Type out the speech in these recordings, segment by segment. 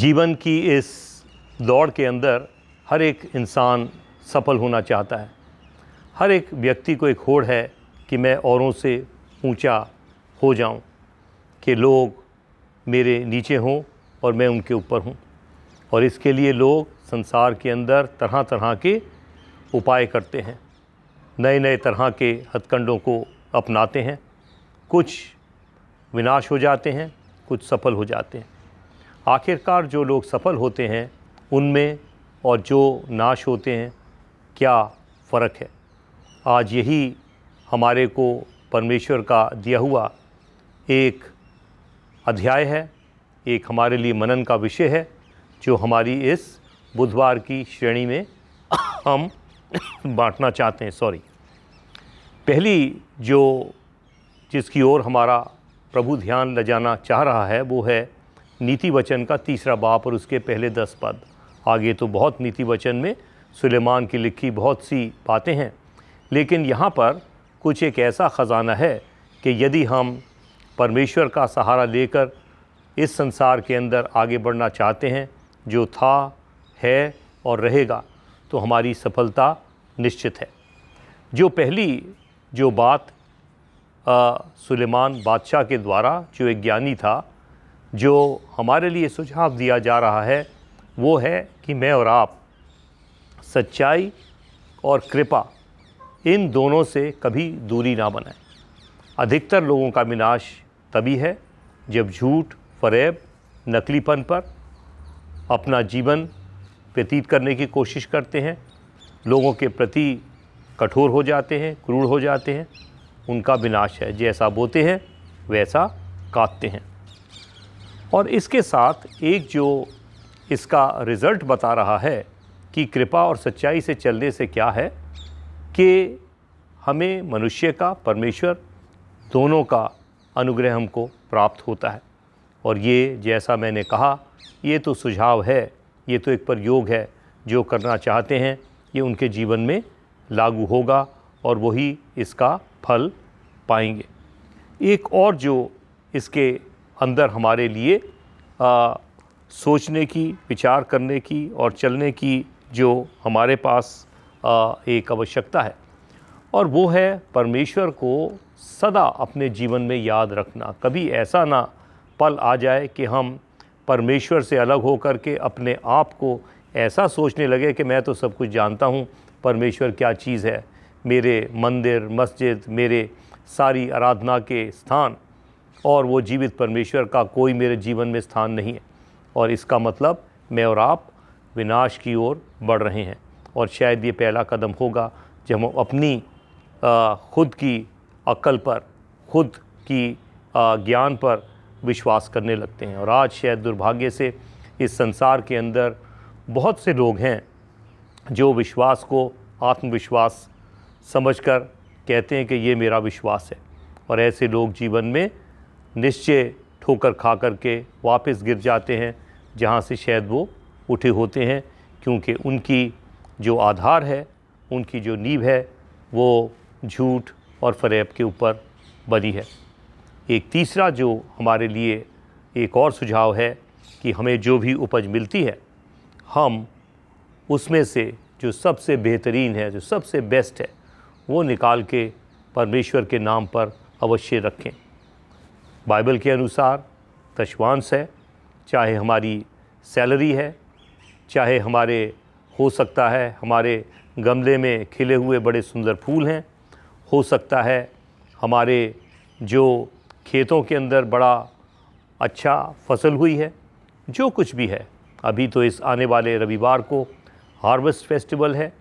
जीवन की इस दौड़ के अंदर हर एक इंसान सफल होना चाहता है। हर एक व्यक्ति को एक होड़ है कि मैं औरों से ऊंचा हो जाऊं, कि लोग मेरे नीचे हों और मैं उनके ऊपर हूं। और इसके लिए लोग संसार के अंदर तरह तरह के उपाय करते हैं, नए नए तरह के हथकंडों को अपनाते हैं। कुछ विनाश हो जाते हैं, कुछ सफल हो जाते हैं। आखिरकार जो लोग सफल होते हैं उनमें और जो नाश होते हैं, क्या फ़र्क है? आज यही हमारे को परमेश्वर का दिया हुआ एक अध्याय है, एक हमारे लिए मनन का विषय है, जो हमारी इस बुधवार की श्रेणी में हम बांटना चाहते हैं। पहली जिसकी ओर हमारा प्रभु ध्यान ले जाना चाह रहा है वो है नीति वचन का 3 बाब और उसके पहले 10 पद। आगे तो बहुत नीति वचन में सुलेमान की लिखी बहुत सी बातें हैं, लेकिन यहाँ पर कुछ एक ऐसा ख़जाना है कि यदि हम परमेश्वर का सहारा लेकर इस संसार के अंदर आगे बढ़ना चाहते हैं, जो था, है और रहेगा, तो हमारी सफलता निश्चित है। जो बात सुलेमान बादशाह के द्वारा, जो एक ज्ञानी था, जो हमारे लिए सुझाव दिया जा रहा है वो है कि मैं और आप सच्चाई और कृपा इन दोनों से कभी दूरी ना बनाएं। अधिकतर लोगों का विनाश तभी है जब झूठ, फरेब, नकलीपन पर अपना जीवन व्यतीत करने की कोशिश करते हैं, लोगों के प्रति कठोर हो जाते हैं, क्रूर हो जाते हैं। उनका विनाश है। जैसा बोते हैं वैसा काटते हैं। और इसके साथ एक जो इसका रिज़ल्ट बता रहा है कि कृपा और सच्चाई से चलने से क्या है कि हमें मनुष्य का, परमेश्वर दोनों का अनुग्रह हमको प्राप्त होता है। और ये, जैसा मैंने कहा, ये तो सुझाव है, ये तो एक प्रयोग है। जो करना चाहते हैं ये उनके जीवन में लागू होगा और वही इसका फल पाएंगे। एक और जो इसके अंदर हमारे लिए सोचने की, विचार करने की और चलने की जो हमारे पास एक आवश्यकता है, और वो है परमेश्वर को सदा अपने जीवन में याद रखना। कभी ऐसा ना पल आ जाए कि हम परमेश्वर से अलग हो कर के अपने आप को ऐसा सोचने लगे कि मैं तो सब कुछ जानता हूँ, परमेश्वर क्या चीज़ है। मेरे मंदिर, मस्जिद, मेरे सारी आराधना के स्थान और वो जीवित परमेश्वर का कोई मेरे जीवन में स्थान नहीं है। और इसका मतलब मैं और आप विनाश की ओर बढ़ रहे हैं। और शायद ये पहला कदम होगा जब हम अपनी खुद की अक्ल पर, खुद की ज्ञान पर विश्वास करने लगते हैं। और आज शायद दुर्भाग्य से इस संसार के अंदर बहुत से लोग हैं जो विश्वास को आत्मविश्वास समझकर कहते हैं कि ये मेरा विश्वास है। और ऐसे लोग जीवन में निश्चय ठोकर खा कर के वापस गिर जाते हैं जहाँ से शायद वो उठे होते हैं, क्योंकि उनकी जो आधार है, उनकी जो नींव है, वो झूठ और फरेब के ऊपर बनी है। एक तीसरा जो हमारे लिए एक और सुझाव है कि हमें जो भी उपज मिलती है, हम उसमें से जो सबसे बेहतरीन है, जो सबसे बेस्ट है, वो निकाल के परमेश्वर के नाम पर अवश्य रखें। बाइबल के अनुसार दशवांश है, चाहे हमारी सैलरी है, चाहे हमारे, हो सकता है हमारे गमले में खिले हुए बड़े सुंदर फूल हैं, हो सकता है हमारे जो खेतों के अंदर बड़ा अच्छा फसल हुई है, जो कुछ भी है। अभी तो इस आने वाले रविवार को हार्वेस्ट फेस्टिवल है,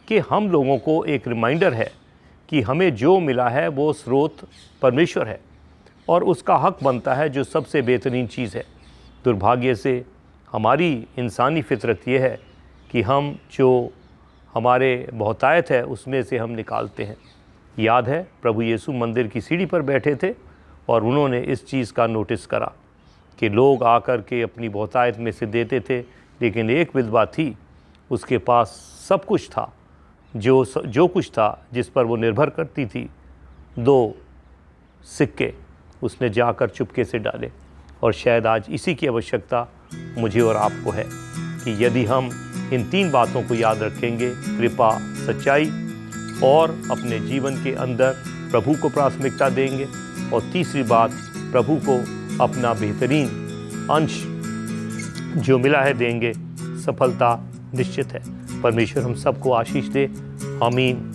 कि हम लोगों को एक रिमाइंडर है कि हमें जो मिला है वो स्रोत परमेश्वर है और उसका हक बनता है जो सबसे बेहतरीन चीज़ है। दुर्भाग्य से हमारी इंसानी फितरत ये है कि हम जो हमारे बहुतायत है उसमें से हम निकालते हैं। याद है प्रभु यीशु मंदिर की सीढ़ी पर बैठे थे और उन्होंने इस चीज़ का नोटिस करा कि लोग आकर के अपनी बहुतायत में से देते थे, लेकिन एक विधवा थी, उसके पास सब कुछ था, जो कुछ था जिस पर वो निर्भर करती थी। 2 सिक्के उसने जाकर चुपके से डाले। और शायद आज इसी की आवश्यकता मुझे और आपको है कि यदि हम इन 3 बातों को याद रखेंगे, कृपा, सच्चाई, और अपने जीवन के अंदर प्रभु को प्राथमिकता देंगे, और तीसरी बात, प्रभु को अपना बेहतरीन अंश जो मिला है देंगे, सफलता निश्चित है। परमेश्वर हम सबको आशीष दे। आमीन।